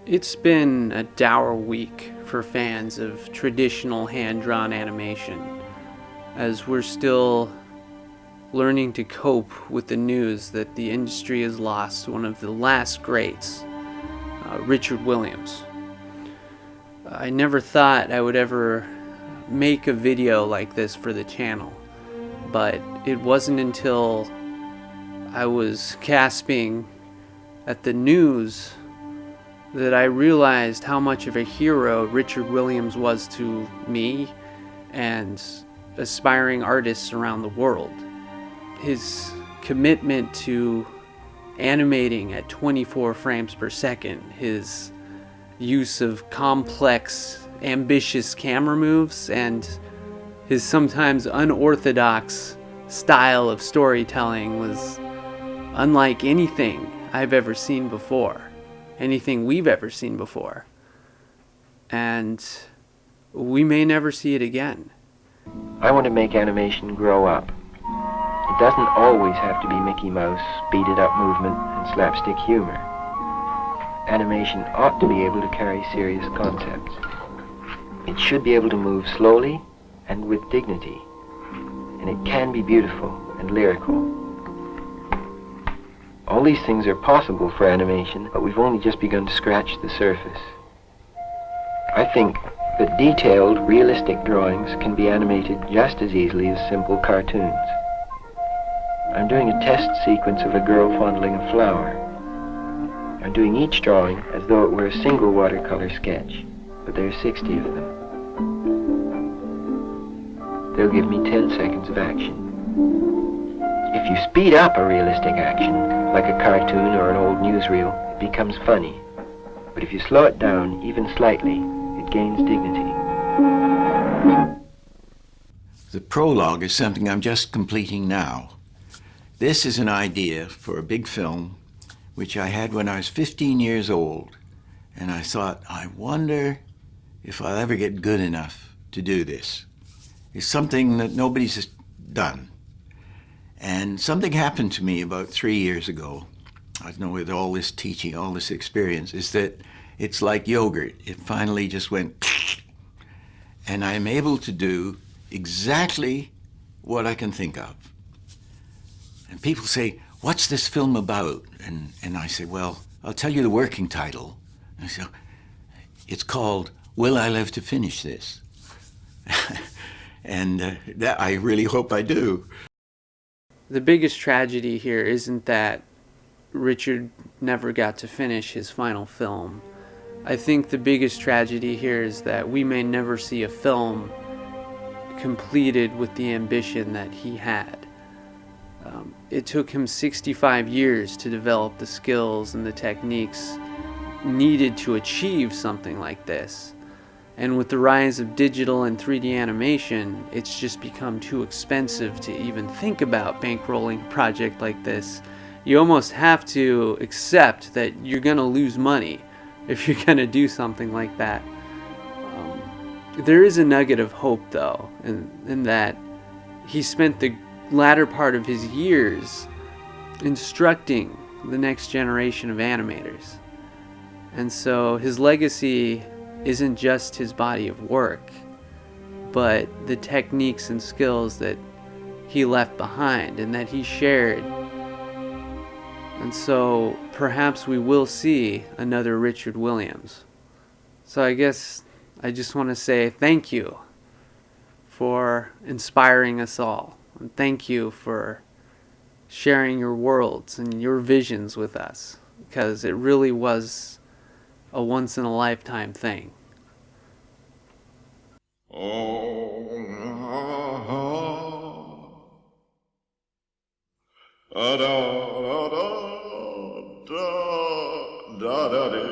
It's been a dour week for fans of traditional hand-drawn animation, as we're still learning to cope with the news that the industry has lost one of the last greats, Richard Williams. I never thought I would ever make a video like this for the channel, but it wasn't until I was gasping at the news that I realized how much of a hero Richard Williams was to me and aspiring artists around the world. His commitment to animating at 24 frames per second, his use of complex, ambitious camera moves, and his sometimes unorthodox style of storytelling was unlike anything I've ever seen before. Anything we've ever seen before. And we may never see it again. I want to make animation grow up. It doesn't always have to be Mickey Mouse, speeded up movement, and slapstick humor. Animation ought to be able to carry serious concepts. It should be able to move slowly and with dignity. And it can be beautiful and lyrical. All these things are possible for animation, but we've only just begun to scratch the surface. I think that detailed, realistic drawings can be animated just as easily as simple cartoons. I'm doing a test sequence of a girl fondling a flower. I'm doing each drawing as though it were a single watercolor sketch, but there are 60 of them. They'll give me 10 seconds of action. If you speed up a realistic action, like a cartoon or an old newsreel, it becomes funny. But if you slow it down even slightly, it gains dignity. The prologue is something I'm just completing now. This is an idea for a big film which I had when I was 15 years old. And I thought, I wonder if I'll ever get good enough to do this. It's something that nobody's done. And something happened to me about 3 years ago. I don't know, with all this teaching, all this experience, is that it's like yogurt. It finally just went, and I'm able to do exactly what I can think of. And people say, what's this film about? And I say, well, I'll tell you the working title. And I say, it's called, Will I Live to Finish This? And that I really hope I do. The biggest tragedy here isn't that Richard never got to finish his final film. I think the biggest tragedy here is that we may never see a film completed with the ambition that he had. It took him 65 years to develop the skills and the techniques needed to achieve something like this. And with the rise of digital and 3D animation, it's just become too expensive to even think about bankrolling a project like this. You almost have to accept that you're going to lose money if you're going to do something like that. There is a nugget of hope, though, in that he spent the latter part of his years instructing the next generation of animators. And so his legacy isn't just his body of work, but the techniques and skills that he left behind and that he shared. And so perhaps we will see another Richard Williams. So I guess I just want to say thank you for inspiring us all. And thank you for sharing your worlds and your visions with us, because it really was a once-in-a-lifetime thing. Da da da da da da da da.